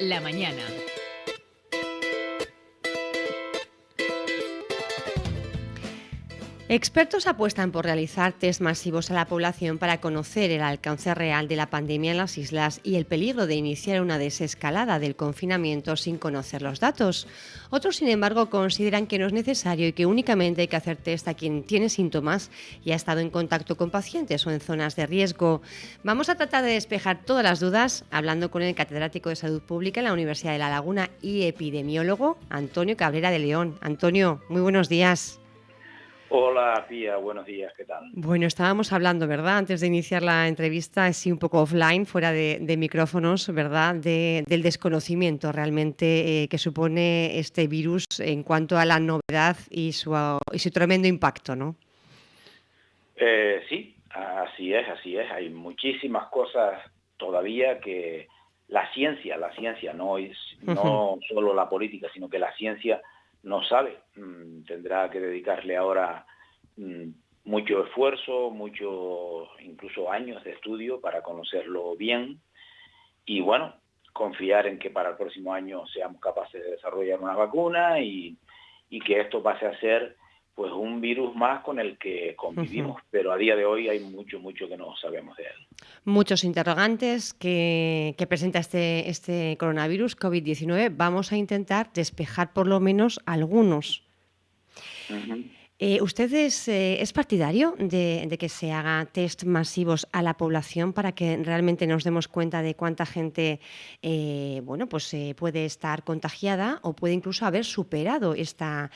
La mañana. Expertos apuestan por realizar test masivos a la población para conocer el alcance real de la pandemia en las islas y el peligro de iniciar una desescalada del confinamiento sin conocer los datos. Otros, sin embargo, consideran que no es necesario y que únicamente hay que hacer test a quien tiene síntomas y ha estado en contacto con pacientes o en zonas de riesgo. Vamos a tratar de despejar todas las dudas hablando con el catedrático de Salud Pública en la Universidad de La Laguna y epidemiólogo Antonio Cabrera de León. Antonio, muy buenos días. Hola, Pía, buenos días, ¿qué tal? Bueno, estábamos hablando, ¿verdad? Antes de iniciar la entrevista, así un poco offline, fuera de micrófonos, ¿verdad? Del desconocimiento realmente que supone este virus en cuanto a la novedad y su tremendo impacto, ¿no? Sí, así es, así es. Hay muchísimas cosas todavía que la ciencia no es no solo la política, sino que la ciencia no sabe. Tendrá que dedicarle ahora mucho esfuerzo, mucho, incluso años de estudio para conocerlo bien y bueno, confiar en que para el próximo año seamos capaces de desarrollar una vacuna y que esto pase a ser pues un virus más con el que convivimos, pero a día de hoy hay mucho que no sabemos de él. Muchos interrogantes que presenta este coronavirus COVID-19. Vamos a intentar despejar por lo menos algunos. ¿Usted es partidario de que se haga test masivos a la población para que realmente nos demos cuenta de cuánta gente puede estar contagiada o puede incluso haber superado esta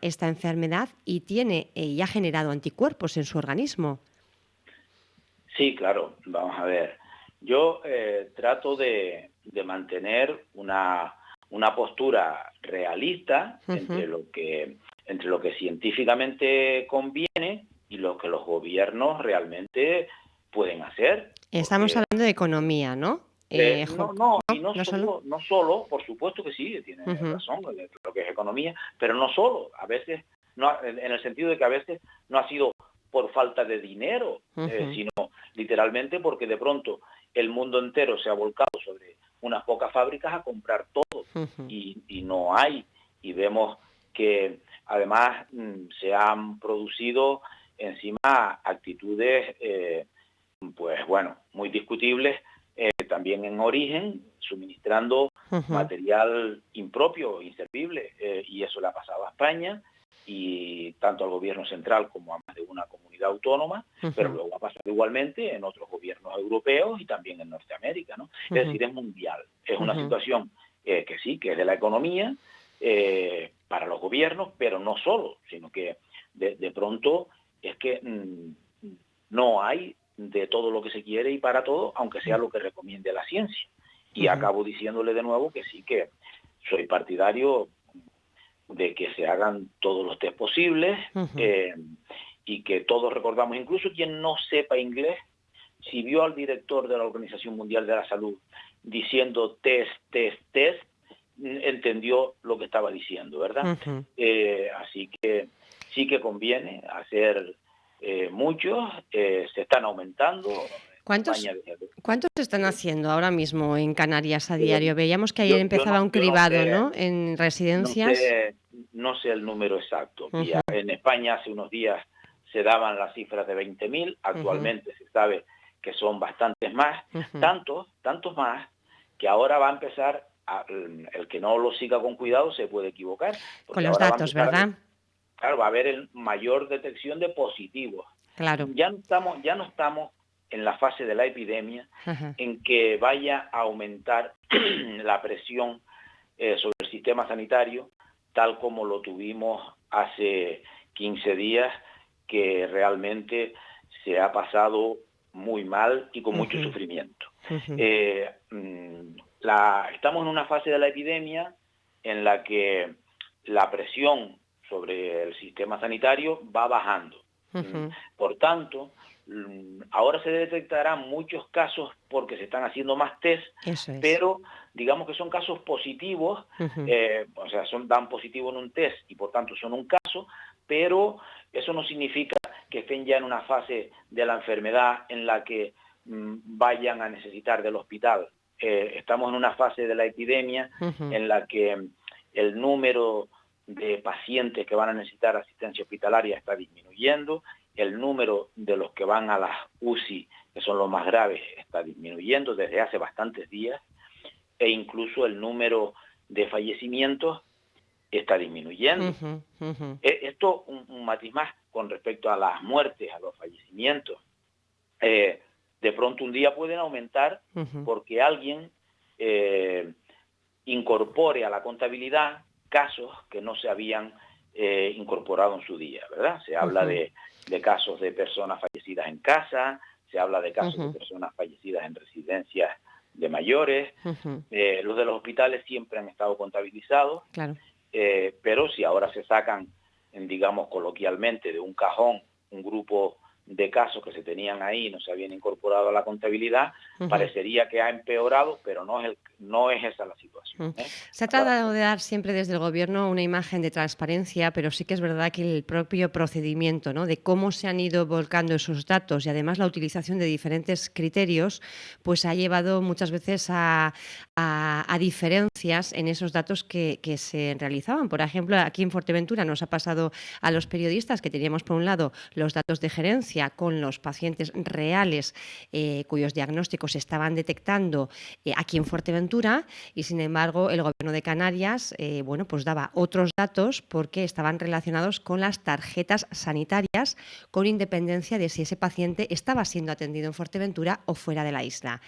enfermedad y ha generado anticuerpos en su organismo? Sí, claro, vamos a ver. Yo trato de mantener una postura realista entre lo que científicamente conviene y lo que los gobiernos realmente pueden hacer. Estamos hablando de economía, ¿no? No solo, por supuesto que sí, tiene razón, lo que es economía, pero no solo, a veces, en el sentido de que a veces no ha sido por falta de dinero, sino literalmente porque de pronto el mundo entero se ha volcado sobre unas pocas fábricas a comprar todo y no hay, y vemos que además se han producido encima actitudes muy discutibles también en origen, suministrando material impropio, inservible, y eso le ha pasado a España y tanto al gobierno central como a más de una comunidad autónoma, pero luego ha pasado igualmente en otros gobiernos europeos y también en Norteamérica, ¿no? Es decir, es mundial, es una situación que sí, que es de la economía para los gobiernos, pero no solo, sino que de pronto es que no hay de todo lo que se quiere y para todo, aunque sea lo que recomiende la ciencia. Y acabo diciéndole de nuevo que sí, que soy partidario de que se hagan todos los test posibles y que todos recordamos, incluso quien no sepa inglés, si vio al director de la Organización Mundial de la Salud diciendo test, entendió lo que estaba diciendo, ¿verdad? Así que sí que conviene hacer muchos, se están aumentando. ¿Cuántos se están haciendo ahora mismo en Canarias a diario? Veíamos que ayer empezaba un cribado, ¿no? En residencias. No sé el número exacto. En España hace unos días se daban las cifras de 20.000, actualmente se sabe que son bastantes más, tantos más, que ahora va a empezar, el que no lo siga con cuidado se puede equivocar. Con los datos, ¿verdad? Claro, va a haber mayor detección de positivos. Claro. Ya no estamos en la fase de la epidemia en que vaya a aumentar la presión sobre el sistema sanitario, tal como lo tuvimos hace 15 días, que realmente se ha pasado muy mal y con mucho sufrimiento. Estamos en una fase de la epidemia en la que la presión sobre el sistema sanitario va bajando. Por tanto, ahora se detectarán muchos casos porque se están haciendo más test, pero digamos que son casos positivos, o sea, dan positivo en un test y por tanto son un caso, pero eso no significa que estén ya en una fase de la enfermedad en la que vayan a necesitar del hospital. estamos en una fase de la epidemia en la que el número de pacientes que van a necesitar asistencia hospitalaria está disminuyendo, el número de los que van a las UCI, que son los más graves, está disminuyendo desde hace bastantes días, e incluso el número de fallecimientos está disminuyendo. Esto, un matiz más con respecto a las muertes, a los fallecimientos. De pronto un día pueden aumentar porque alguien incorpore a la contabilidad casos que no se habían incorporado en su día, ¿verdad? Se habla de casos de personas fallecidas en casa, se habla de casos de personas fallecidas en residencias de mayores. Los de los hospitales siempre han estado contabilizados, claro. Pero si ahora se sacan, digamos coloquialmente, de un cajón un grupo de casos que se tenían ahí y no se habían incorporado a la contabilidad, parecería que ha empeorado, pero no es esa la situación. Se ha tratado de dar siempre desde el Gobierno una imagen de transparencia, pero sí que es verdad que el propio procedimiento, ¿no?, de cómo se han ido volcando esos datos y además la utilización de diferentes criterios, pues ha llevado muchas veces a diferencias en esos datos que se realizaban. Por ejemplo, aquí en Fuerteventura nos ha pasado a los periodistas que teníamos por un lado los datos de gerencia con los pacientes reales cuyos diagnósticos se estaban detectando aquí en Fuerteventura, y sin embargo el Gobierno de Canarias pues daba otros datos porque estaban relacionados con las tarjetas sanitarias, con independencia de si ese paciente estaba siendo atendido en Fuerteventura o fuera de la isla.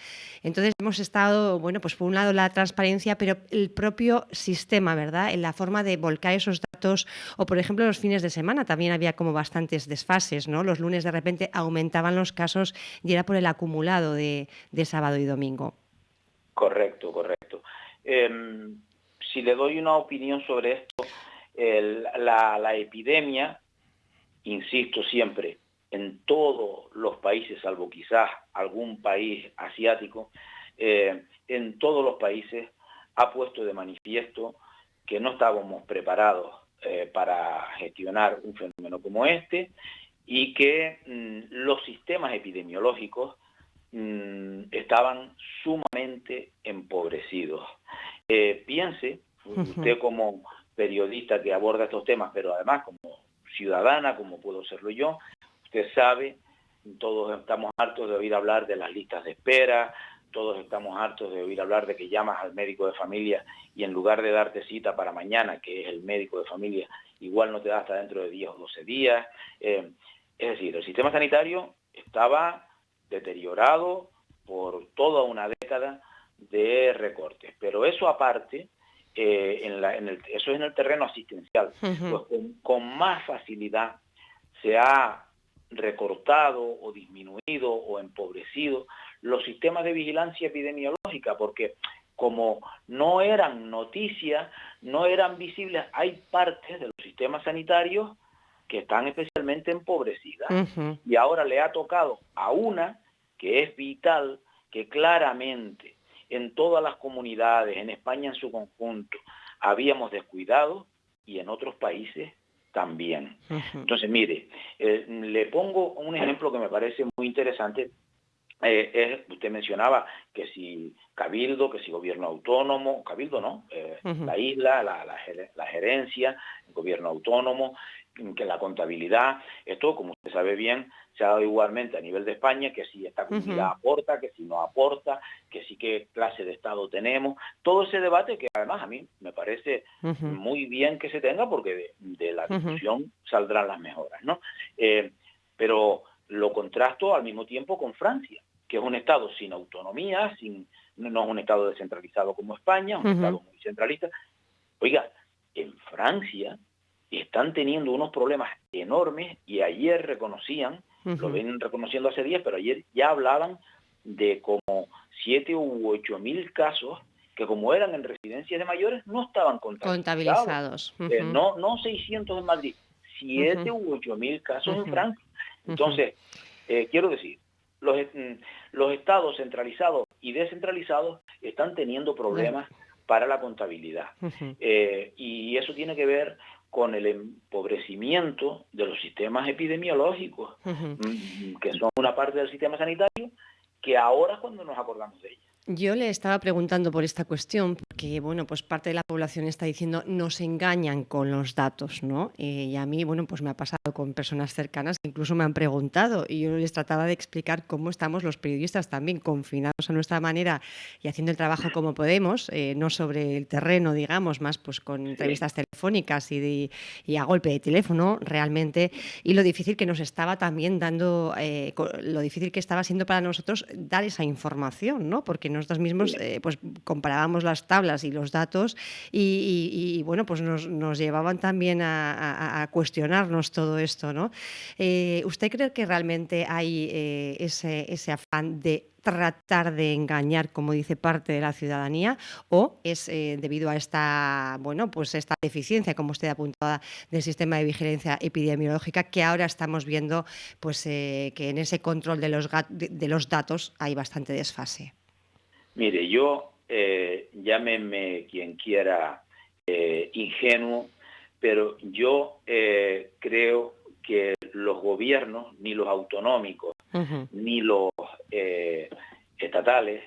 Entonces hemos estado, pues por un lado la transparencia, pero el propio sistema, ¿verdad?, en la forma de volcar esos datos, o por ejemplo los fines de semana también había como bastantes desfases, ¿no? Los lunes de repente aumentaban los casos y era por el acumulado de sábado y domingo. Correcto. Si le doy una opinión sobre esto, la epidemia, insisto siempre, en todos los países, salvo quizás algún país asiático, en todos los países ha puesto de manifiesto que no estábamos preparados para gestionar un fenómeno como este, y que los sistemas epidemiológicos estaban sumamente empobrecidos. Piense, usted como periodista que aborda estos temas, pero además como ciudadana, como puedo serlo yo, usted sabe, todos estamos hartos de oír hablar de las listas de espera, todos estamos hartos de oír hablar de que llamas al médico de familia y en lugar de darte cita para mañana, que es el médico de familia, igual no te da hasta dentro de 10 o 12 días. Es decir, el sistema sanitario estaba deteriorado por toda una década de recortes. Pero eso aparte, eso es en el terreno asistencial, pues con más facilidad se ha recortado o disminuido o empobrecido los sistemas de vigilancia epidemiológica, porque como no eran noticias, no eran visibles, hay partes de los sistemas sanitarios que están especialmente empobrecidas. Y ahora le ha tocado a una que es vital, que claramente en todas las comunidades, en España en su conjunto, habíamos descuidado, y en otros países también. Entonces, mire, le pongo un ejemplo que me parece muy interesante. Usted mencionaba que si Cabildo, que si gobierno autónomo, Cabildo no, la isla, la gerencia, el gobierno autónomo, que la contabilidad, esto, como usted sabe bien, se ha dado igualmente a nivel de España, que si esta comunidad aporta, que si no aporta, que si qué clase de Estado tenemos, todo ese debate que además a mí me parece muy bien que se tenga, porque de la discusión saldrán las mejoras, ¿no? Pero lo contrasto al mismo tiempo con Francia, que es un Estado sin autonomía, no es un Estado descentralizado como España, un Estado muy centralista. Oiga, en Francia están teniendo unos problemas enormes, y ayer reconocían, lo ven reconociendo hace días, pero ayer ya hablaban de como 7 u 8 mil casos que, como eran en residencias de mayores, no estaban contabilizados. No 600 en Madrid, 7 u 8 mil casos en Francia. Entonces, quiero decir, los estados centralizados y descentralizados están teniendo problemas para la contabilidad. Y eso tiene que ver con el empobrecimiento de los sistemas epidemiológicos, que son una parte del sistema sanitario, que ahora es cuando nos acordamos de ellas. Yo le estaba preguntando por esta cuestión porque, bueno, pues parte de la población está diciendo nos engañan con los datos, ¿no? Y a mí, bueno, pues me ha pasado con personas cercanas que incluso me han preguntado y yo les trataba de explicar cómo estamos los periodistas también confinados a nuestra manera y haciendo el trabajo como podemos, no sobre el terreno, digamos, más pues con Sí. entrevistas telefónicas y a golpe de teléfono realmente, y lo difícil que nos estaba también dando, lo difícil que estaba siendo para nosotros dar esa información, ¿no? Porque nosotros mismos Sí. pues comparábamos las tablas y los datos y, bueno, pues nos llevaban también a cuestionarnos todo esto, ¿no? ¿Usted cree que realmente hay ese afán de tratar de engañar, como dice parte de la ciudadanía, o es debido a esta, bueno, pues esta deficiencia, como usted apuntaba, del sistema de vigilancia epidemiológica que ahora estamos viendo, pues que en ese control de los datos hay bastante desfase? Mire, yo, llámeme quien quiera ingenuo, pero yo creo que los gobiernos, ni los autonómicos, Ujú, ni los estatales,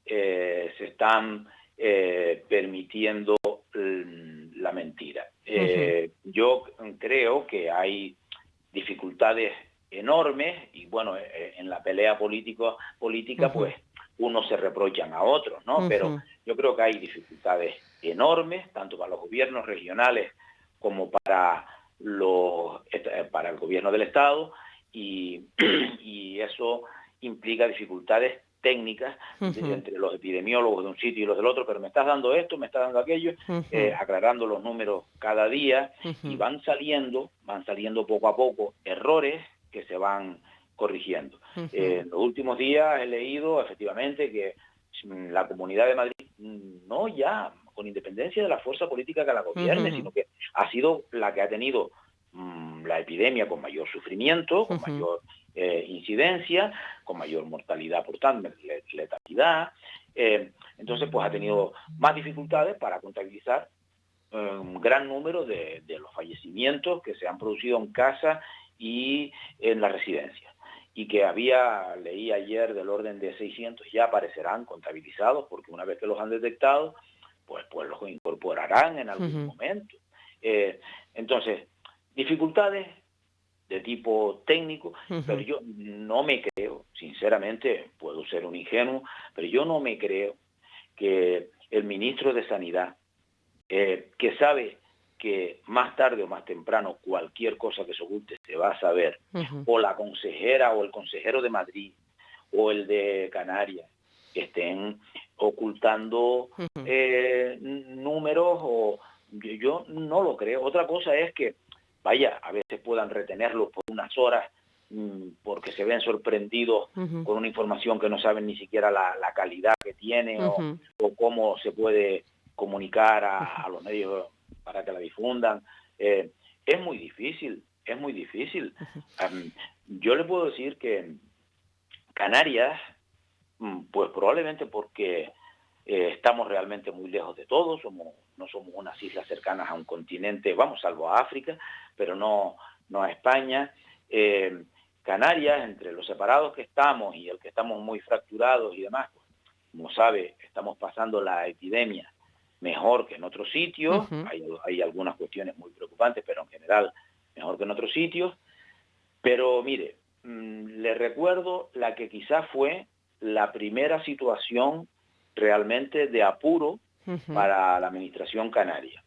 se están permitiendo la mentira. ujú, Yo creo que hay dificultades enormes y bueno, en la pelea política ujú, pues unos se reprochan a otros, ¿no? Pero ujú, yo creo que hay dificultades enormes, tanto para los gobiernos regionales como para el gobierno del Estado, y, y eso implica dificultades técnicas ujú, entre los epidemiólogos de un sitio y los del otro, pero me estás dando esto, me estás dando aquello, ujú, aclarando los números cada día, y ujú, van saliendo poco a poco errores que se van corrigiendo. ujú, En los últimos días he leído efectivamente que la Comunidad de Madrid, no ya con independencia de la fuerza política que la gobierne, ujú, sino que ha sido la que ha tenido la epidemia con mayor sufrimiento, con ujú, mayor incidencia, con mayor mortalidad, por tanto, letalidad. Entonces, pues ha tenido más dificultades para contabilizar un gran número de los fallecimientos que se han producido en casa y en las residencias. Y que leí ayer del orden de 600, ya aparecerán contabilizados, porque una vez que los han detectado, pues los incorporarán en algún ujú, momento. Entonces, dificultades de tipo técnico, pero ujú. yo no me creo, sinceramente, puedo ser un ingenuo, pero yo no me creo que el ministro de Sanidad, que sabe que más tarde o más temprano cualquier cosa que se oculte se va a saber, Ujú, o la consejera o el consejero de Madrid o el de Canarias, que estén ocultando ujú, números, o yo no lo creo. Otra cosa es que, vaya, a veces puedan retenerlo por unas horas porque se ven sorprendidos ujú, con una información que no saben ni siquiera la calidad que tiene, ujú, o cómo se puede comunicar ujú, a los medios para que la difundan. Eh, es muy difícil, es muy difícil. ujú. Yo le puedo decir que Canarias, pues probablemente porque estamos realmente muy lejos de todo, no somos unas islas cercanas a un continente, vamos, salvo a África, pero no a España. Eh, Canarias, entre los separados que estamos y el que estamos muy fracturados y demás, pues, como sabe, estamos pasando la epidemia mejor que en otros sitios. Ujú. Hay algunas cuestiones muy preocupantes, pero en general mejor que en otros sitios. Pero mire, le recuerdo la que quizás fue la primera situación realmente de apuro Ujú, para la administración canaria,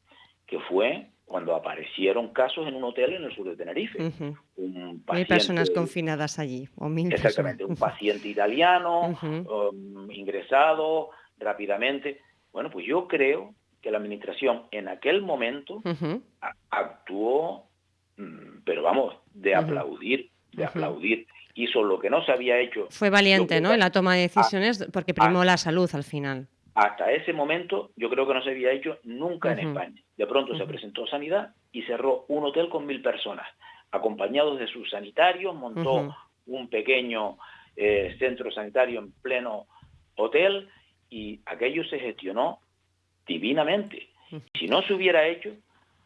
que fue cuando aparecieron casos en un hotel en el sur de Tenerife. ujú. Un 1000 personas paciente, confinadas allí, o 1000 personas. exactamente, un paciente italiano Ujú, ingresado rápidamente. Bueno, pues yo creo que la administración en aquel momento ujú, actuó, pero vamos, ujú, de ujú. aplaudir. Hizo lo que no se había hecho, Fue yo valiente, creo ¿no?, que en la toma de a- decisiones porque primó a- la salud al final. hasta ese momento, yo creo que no se había hecho nunca en Ujú, España. De pronto se ujú, presentó Sanidad y cerró un hotel con 1000 personas. Acompañados de sus sanitarios, montó ujú, un pequeño centro sanitario en pleno hotel, y aquello se gestionó divinamente. ujú, Si no se hubiera hecho,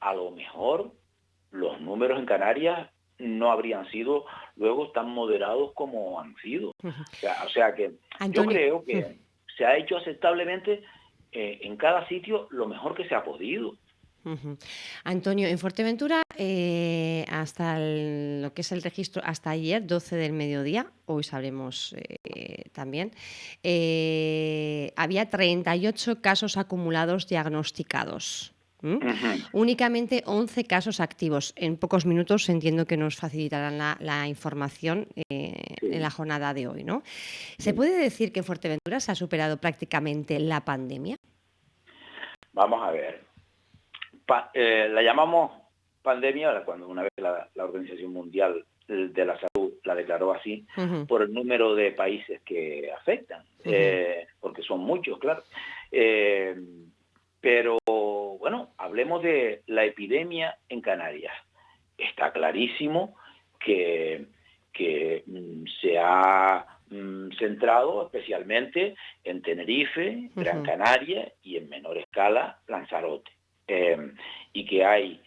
a lo mejor los números en Canarias no habrían sido luego tan moderados como han sido. ujú. O sea que yo Antonio, creo que se ha hecho aceptablemente en cada sitio lo mejor que se ha podido. Antonio, en Fuerteventura, hasta lo que es el registro, hasta ayer, 12 del mediodía, hoy sabremos también, había 38 casos acumulados diagnosticados. Únicamente 11 casos activos. En pocos minutos entiendo que nos facilitarán la información en la jornada de hoy, ¿no? ¿Se puede decir que en Fuerteventura se ha superado prácticamente la pandemia? Vamos a ver. La llamamos pandemia cuando una vez la Organización Mundial de la Salud la declaró así, por el número de países que afectan, porque son muchos, claro. Pero bueno, hablemos de la epidemia en Canarias. Está clarísimo que se ha centrado especialmente en Tenerife, Gran Canaria y en menor escala Lanzarote. Y que hay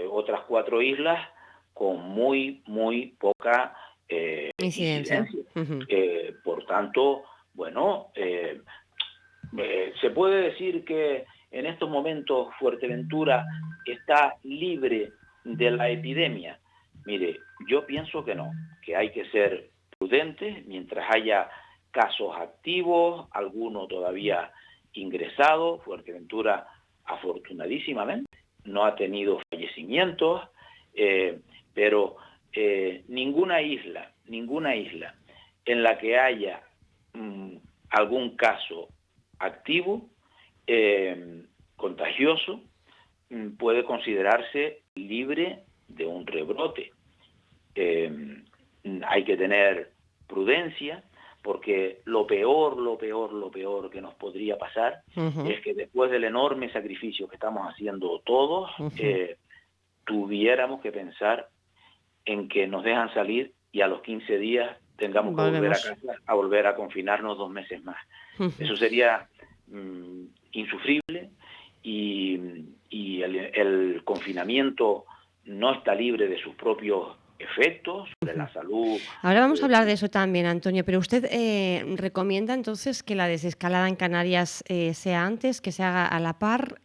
otras 4 islas con muy poca incidencia. Por tanto, bueno, se puede decir que en estos momentos Fuerteventura está libre de la epidemia. Mire, yo pienso que no, que hay que ser prudentes mientras haya casos activos, alguno todavía ingresado. Fuerteventura, afortunadísimamente, no ha tenido fallecimientos, pero ninguna isla en la que haya algún caso activo, contagioso, puede considerarse libre de un rebrote. Hay que tener prudencia, porque lo peor que nos podría pasar es que después del enorme sacrificio que estamos haciendo todos, tuviéramos que pensar en que nos dejan salir y a los 15 días tengamos que volver a casa, a volver a confinarnos 2 meses más. Eso sería insufrible, y el confinamiento no está libre de sus propios efectos sobre la salud. Ahora vamos a hablar de eso también, Antonio, pero usted recomienda entonces que la desescalada en Canarias sea antes, que se haga a la par.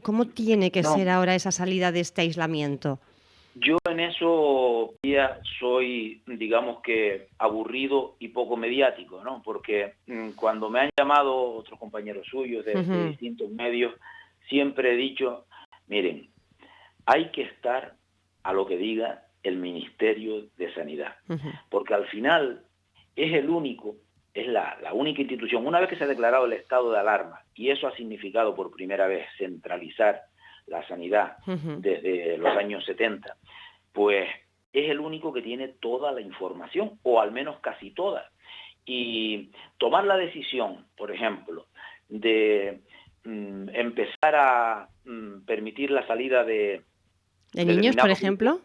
¿Cómo tiene que ser ahora esa salida de este aislamiento? Yo en eso ya soy, digamos que, aburrido y poco mediático, ¿no? Porque cuando me han llamado otros compañeros suyos de distintos medios, siempre he dicho, miren, hay que estar a lo que diga el Ministerio de Sanidad, porque al final es la única institución, una vez que se ha declarado el estado de alarma, y eso ha significado por primera vez centralizar la sanidad desde los años 70, pues es el único que tiene toda la información, o al menos casi toda. Y tomar la decisión, por ejemplo, de empezar a permitir la salida de niños, por ejemplo.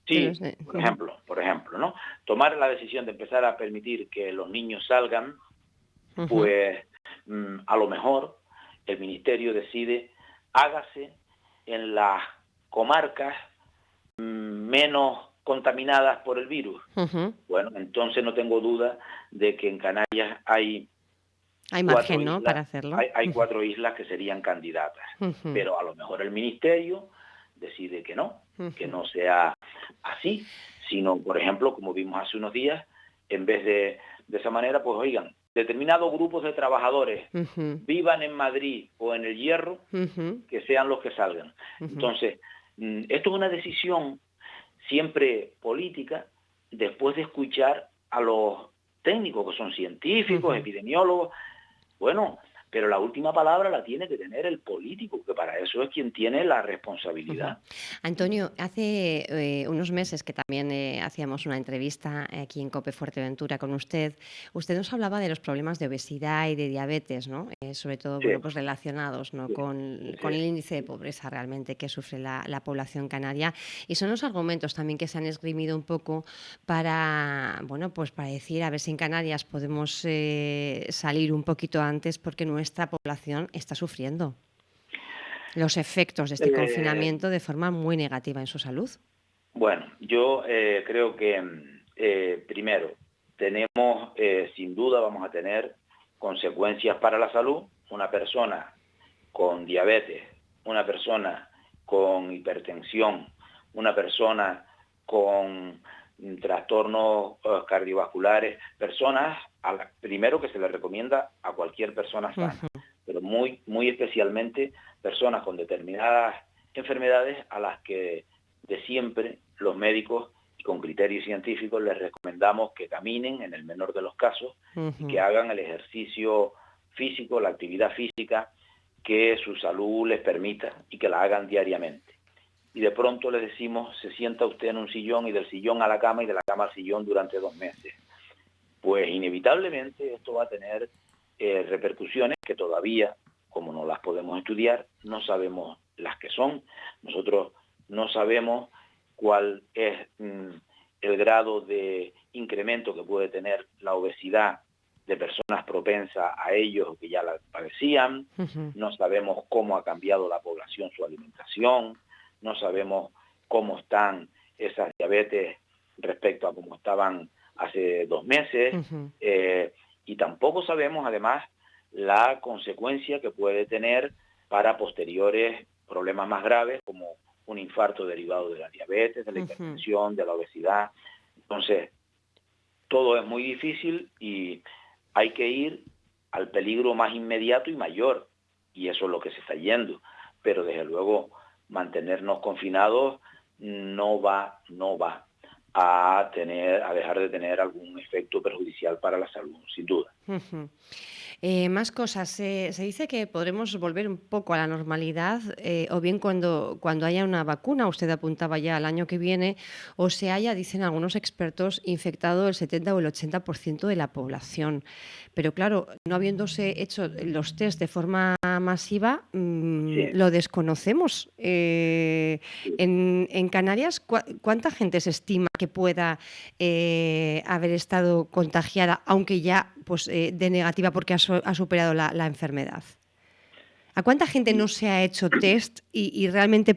Sí, por ejemplo, ¿no? Tomar la decisión de empezar a permitir que los niños salgan, pues a lo mejor el Ministerio decide, hágase en las comarcas menos contaminadas por el virus. Bueno, entonces no tengo duda de que en Canarias hay margen, ¿no?, para hacerlo. Hay 4 islas que serían candidatas, pero a lo mejor el Ministerio decide que no sea así, sino, por ejemplo, como vimos hace unos días, en vez de esa manera, pues oigan, determinados grupos de trabajadores vivan en Madrid o en El Hierro, que sean los que salgan. Entonces, esto es una decisión siempre política, después de escuchar a los técnicos, que son científicos, epidemiólogos. Bueno, pero la última palabra la tiene que tener el político, que para eso es quien tiene la responsabilidad. Antonio, hace unos meses que también hacíamos una entrevista aquí en COPE Fuerteventura con usted nos hablaba de los problemas de obesidad y de diabetes, ¿no? Sobre todo bueno, pues relacionados, ¿no?, con el índice de pobreza realmente que sufre la población canaria. Y son los argumentos también que se han esgrimido un poco para, bueno, pues para decir a ver si en Canarias podemos salir un poquito antes, porque nuestra población está sufriendo los efectos de este confinamiento de forma muy negativa en su salud. Bueno, yo creo que primero tenemos, sin duda vamos a tener consecuencias para la salud. Una persona con diabetes, una persona con hipertensión, una persona con trastornos cardiovasculares, personas, primero que se le recomienda a cualquier persona sana, pero muy especialmente personas con determinadas enfermedades a las que de siempre los médicos y con criterios científicos les recomendamos que caminen en el menor de los casos y que hagan el ejercicio físico, la actividad física que su salud les permita y que la hagan diariamente. Y de pronto les decimos, se sienta usted en un sillón y del sillón a la cama y de la cama al sillón durante 2 meses. Pues inevitablemente esto va a tener repercusiones que todavía, como no las podemos estudiar, no sabemos las que son. Nosotros no sabemos cuál es el grado de incremento que puede tener la obesidad de personas propensas a ellos que ya la padecían. No sabemos cómo ha cambiado la población su alimentación, no sabemos cómo están esas diabetes respecto a cómo estaban hace 2 meses, y tampoco sabemos además la consecuencia que puede tener para posteriores problemas más graves como un infarto derivado de la diabetes, de la hipertensión, de la obesidad. Entonces, todo es muy difícil y hay que ir al peligro más inmediato y mayor, y eso es lo que se está yendo. Pero desde luego mantenernos confinados no va a dejar de tener algún efecto perjudicial para la salud, sin duda. Más cosas. Se dice que podremos volver un poco a la normalidad, o bien cuando haya una vacuna, usted apuntaba ya al año que viene, o se haya, dicen algunos expertos, infectado el 70 o el 80% de la población. Pero claro, no habiéndose hecho los test de forma masiva, lo desconocemos. En Canarias, ¿cuánta gente se estima que pueda haber estado contagiada, aunque ya pues, de negativa porque ha superado la enfermedad? ¿A cuánta gente no se ha hecho test y realmente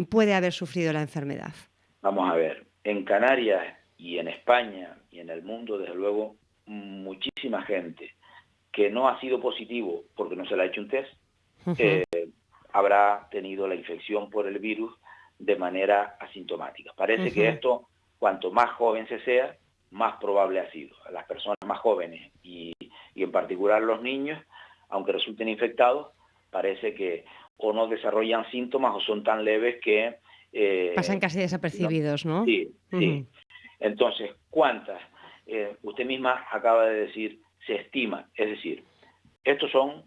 puede haber sufrido la enfermedad? Vamos a ver, en Canarias y en España y en el mundo, desde luego, muchísima gente que no ha sido positivo porque no se le ha hecho un test, habrá tenido la infección por el virus de manera asintomática. Parece que esto, cuanto más joven se sea, más probable ha sido. Las personas más jóvenes y en particular los niños, aunque resulten infectados, parece que o no desarrollan síntomas o son tan leves que... pasan casi desapercibidos, ¿no? Sí. Entonces, ¿cuántas? Usted misma acaba de decir, se estima. Es decir, estos son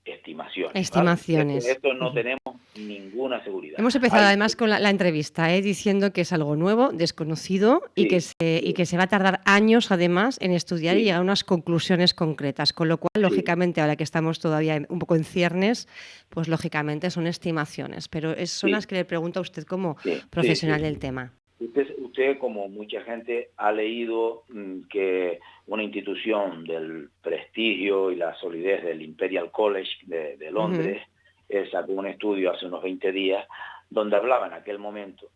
estimaciones. Estimaciones. ¿Vale? Esto no tenemos ninguna seguridad. Hemos empezado además con la entrevista, diciendo que es algo nuevo, desconocido, y que se va a tardar años además en estudiar y llegar a unas conclusiones concretas. Con lo cual, lógicamente, ahora que estamos todavía un poco en ciernes, pues lógicamente son estimaciones. Pero son las que le pregunto a usted como profesional del tema. Usted, como mucha gente, ha leído que una institución del prestigio y la solidez del Imperial College de Londres sacó un estudio hace unos 20 días donde hablaba en aquel momento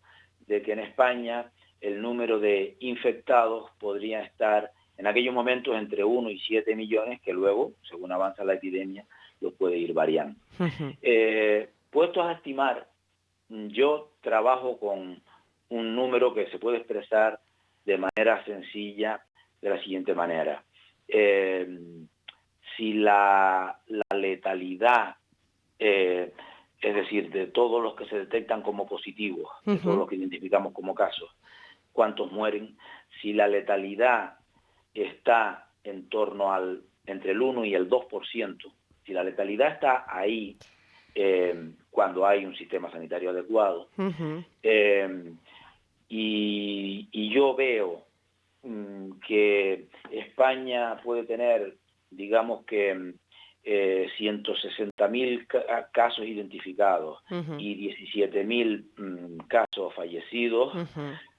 de que en España el número de infectados podría estar en aquellos momentos entre 1 y 7 millones, que luego, según avanza la epidemia, lo puede ir variando. Puestos a estimar, yo trabajo con un número que se puede expresar de manera sencilla de la siguiente manera. Si la letalidad, es decir, de todos los que se detectan como positivos, de todos los que identificamos como casos, cuántos mueren, si la letalidad está en torno entre el 1 y el 2%, si la letalidad está ahí cuando hay un sistema sanitario adecuado, y yo veo que España puede tener, digamos que 160.000 casos identificados y 17.000 casos fallecidos,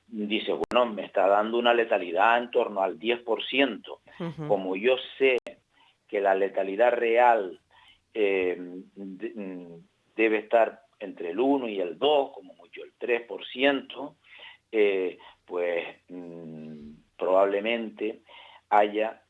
dice, bueno, me está dando una letalidad en torno al 10%. Como yo sé que la letalidad real debe estar entre el 1 y el 2, como mucho el 3%, pues probablemente haya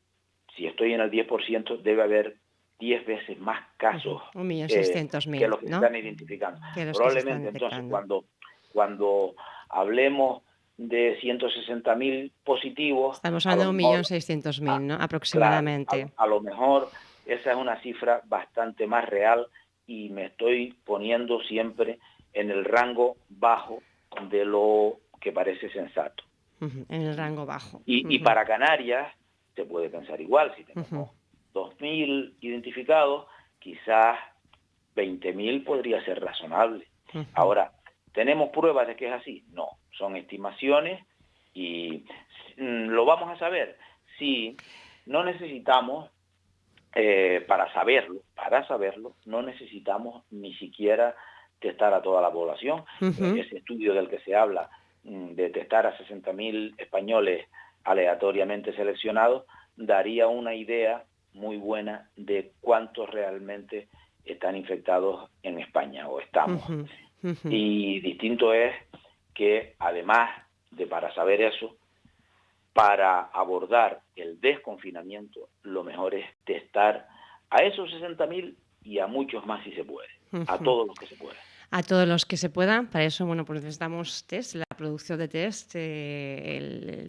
si estoy en el 10%, debe haber 10 veces más casos 1.600.000, que los que ¿no? se están identificando. Que los que se están Probablemente entonces detectando. cuando hablemos de 160.000 positivos, Estamos a lo hablando de mejor, 1.600.000, ¿no? claro, Aproximadamente. a lo mejor esa es una cifra bastante más real y me estoy poniendo siempre en el rango bajo de lo que parece sensato. En el rango bajo. Y para Canarias se puede pensar igual, si tenemos 2.000 identificados, quizás 20.000 podría ser razonable. Ahora, ¿tenemos pruebas de que es así? No, son estimaciones y lo vamos a saber si no necesitamos, para saberlo, no necesitamos ni siquiera testar a toda la población. Ese estudio del que se habla, de testar a 60.000 españoles aleatoriamente seleccionados, daría una idea muy buena de cuántos realmente están infectados en España o estamos. Y distinto es que además de para saber eso, para abordar el desconfinamiento, lo mejor es testar a esos 60.000 y a muchos más si se puede, a todos los que se pueda. A todos los que se puedan. Para eso, bueno, pues necesitamos test, la producción de test,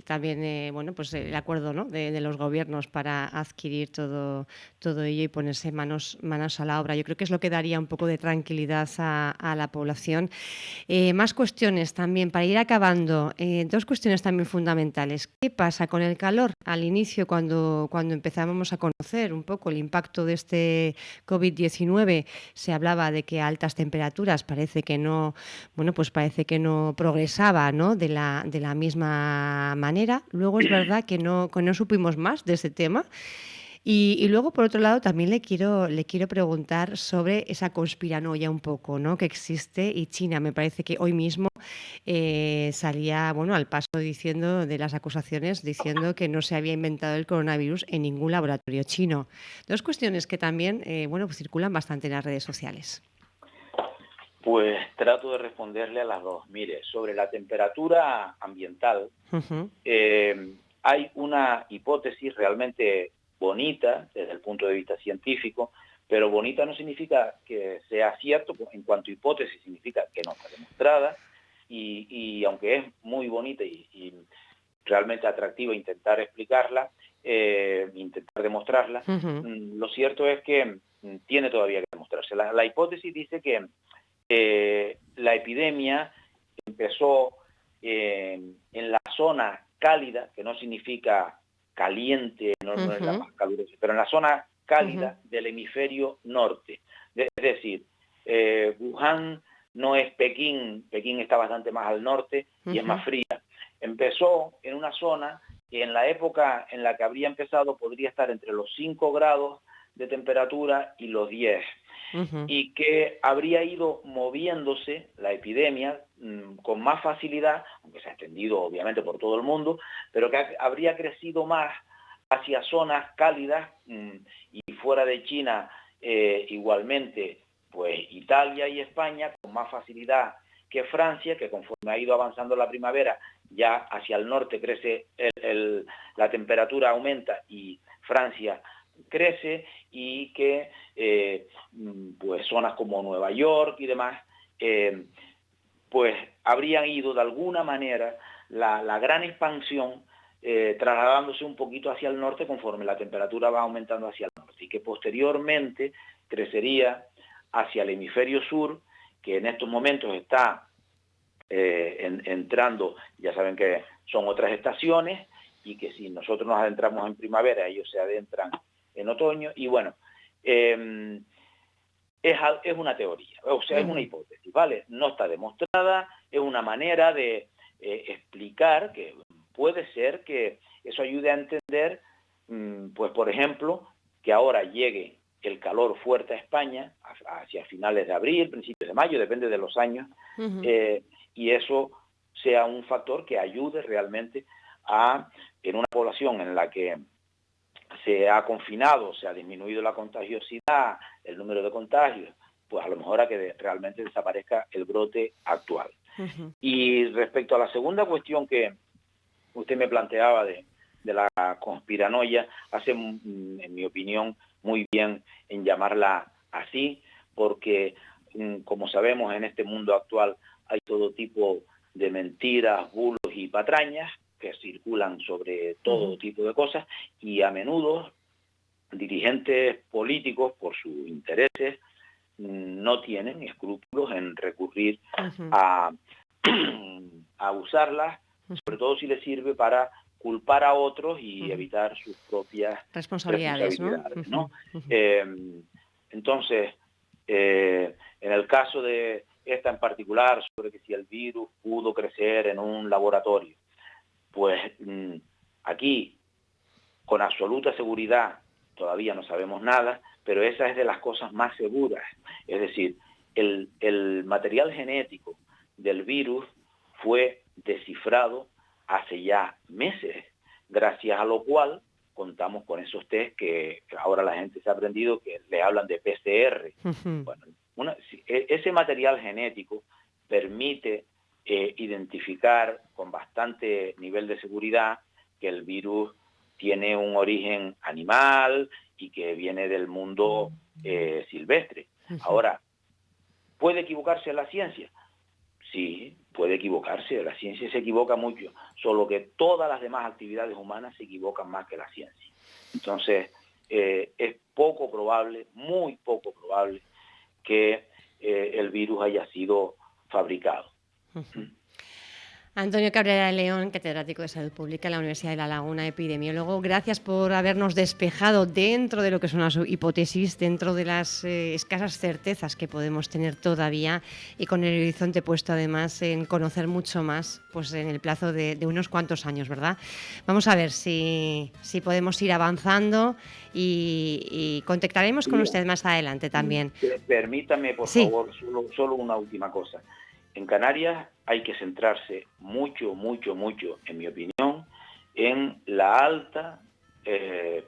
también, bueno, pues el acuerdo, ¿no?, de los gobiernos para adquirir todo ello y ponerse manos a la obra. Yo creo que es lo que daría un poco de tranquilidad a la población. Más cuestiones también, para ir acabando. Dos cuestiones también fundamentales. ¿Qué pasa con el calor? Al inicio, cuando empezábamos a conocer un poco el impacto de este COVID-19, se hablaba de que a altas temperaturas parece que no progresaba, ¿no?, de la misma manera. Luego es verdad que no supimos más de ese tema. Y luego, por otro lado, también le quiero preguntar sobre esa conspiranoia un poco, ¿no?, que existe, y China me parece que hoy mismo salía, bueno, al paso diciendo de las acusaciones, diciendo que no se había inventado el coronavirus en ningún laboratorio chino. Dos cuestiones que también, pues circulan bastante en las redes sociales. Pues trato de responderle a las dos. Mire, sobre la temperatura ambiental, hay una hipótesis realmente bonita desde el punto de vista científico, pero bonita no significa que sea cierto, en cuanto a hipótesis significa que no está demostrada, y aunque es muy bonita y realmente atractiva intentar explicarla, intentar demostrarla, lo cierto es que tiene todavía que demostrarse. La hipótesis dice que la epidemia empezó en la zona cálida, que no significa caliente, no es la más calurosa, pero en la zona cálida del hemisferio norte. Es decir, Wuhan no es Pekín, Pekín está bastante más al norte y es más fría. Empezó en una zona que en la época en la que habría empezado podría estar entre los 5 grados de temperatura y los 10. Y que habría ido moviéndose la epidemia con más facilidad, aunque se ha extendido obviamente por todo el mundo, pero que habría crecido más hacia zonas cálidas, y fuera de China igualmente, pues Italia y España con más facilidad que Francia, que conforme ha ido avanzando la primavera, ya hacia el norte crece la temperatura aumenta y Francia crece, y que pues zonas como Nueva York y demás pues habrían ido de alguna manera la gran expansión trasladándose un poquito hacia el norte conforme la temperatura va aumentando hacia el norte, y que posteriormente crecería hacia el hemisferio sur, que en estos momentos está entrando, ya saben que son otras estaciones, y que si nosotros nos adentramos en primavera, ellos se adentran en otoño, y bueno, es una teoría, o sea, es una hipótesis, ¿vale? No está demostrada, es una manera de explicar que puede ser que eso ayude a entender, pues por ejemplo, que ahora llegue el calor fuerte a España hacia finales de abril, principios de mayo, depende de los años, y eso sea un factor que ayude realmente en una población en la que se ha confinado, se ha disminuido la contagiosidad, el número de contagios, pues a lo mejor a que realmente desaparezca el brote actual. Y respecto a la segunda cuestión que usted me planteaba de de la conspiranoia, hacen, en mi opinión, muy bien en llamarla así, porque como sabemos, en este mundo actual hay todo tipo de mentiras, bulos y patrañas que circulan sobre todo tipo de cosas, y a menudo dirigentes políticos, por sus intereses, no tienen escrúpulos en recurrir a usarlas, sobre todo si les sirve para culpar a otros y evitar sus propias responsabilidades, ¿no? Entonces, en el caso de esta en particular, sobre que si el virus pudo crecer en un laboratorio, pues aquí, con absoluta seguridad, todavía no sabemos nada, pero esa es de las cosas más seguras. Es decir, el material genético del virus fue descifrado hace ya meses, gracias a lo cual contamos con esos test que ahora la gente se ha aprendido, que le hablan de PCR. Bueno, ese material genético permite identificar con bastante nivel de seguridad que el virus tiene un origen animal y que viene del mundo silvestre. Ahora, ¿puede equivocarse la ciencia? Sí, puede equivocarse, la ciencia se equivoca mucho, solo que todas las demás actividades humanas se equivocan más que la ciencia. Entonces, es poco probable, muy poco probable, que el virus haya sido fabricado. Antonio Cabrera de León, catedrático de Salud Pública en la Universidad de La Laguna, epidemiólogo, gracias por habernos despejado dentro de lo que son las hipótesis, dentro de las escasas certezas que podemos tener todavía, y con el horizonte puesto además en conocer mucho más, pues en el plazo de unos cuantos años, ¿verdad? Vamos a ver si podemos ir avanzando y contactaremos con usted más adelante también. Permítame, por favor, solo una última cosa. En Canarias hay que centrarse mucho, en mi opinión, en la alta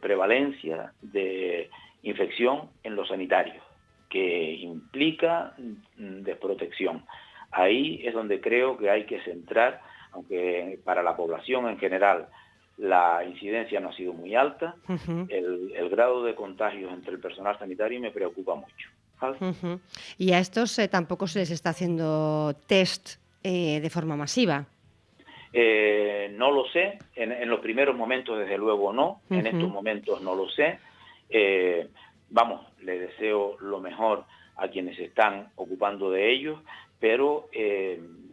prevalencia de infección en los sanitarios, que implica desprotección. Ahí es donde creo que hay que centrar, aunque para la población en general la incidencia no ha sido muy alta, el grado de contagios entre el personal sanitario me preocupa mucho. Y a estos tampoco se les está haciendo test de forma masiva. No lo sé, en los primeros momentos desde luego no, en estos momentos no lo sé. Vamos, le deseo lo mejor a quienes se están ocupando de ellos, pero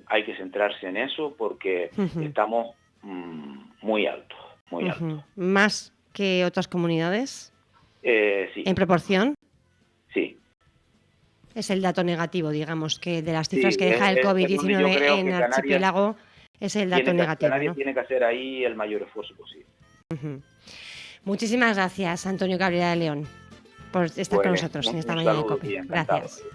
hay que centrarse en eso porque estamos muy altos, muy altos. ¿Más que otras comunidades? Sí. ¿En proporción? Sí. Es el dato negativo, digamos, que de las cifras que deja el COVID-19 en archipiélago, es el dato negativo. Canarias tiene que hacer ahí el mayor esfuerzo posible. Muchísimas gracias, Antonio Cabrera de León, por estar con nosotros en esta mañana de COPE. Gracias.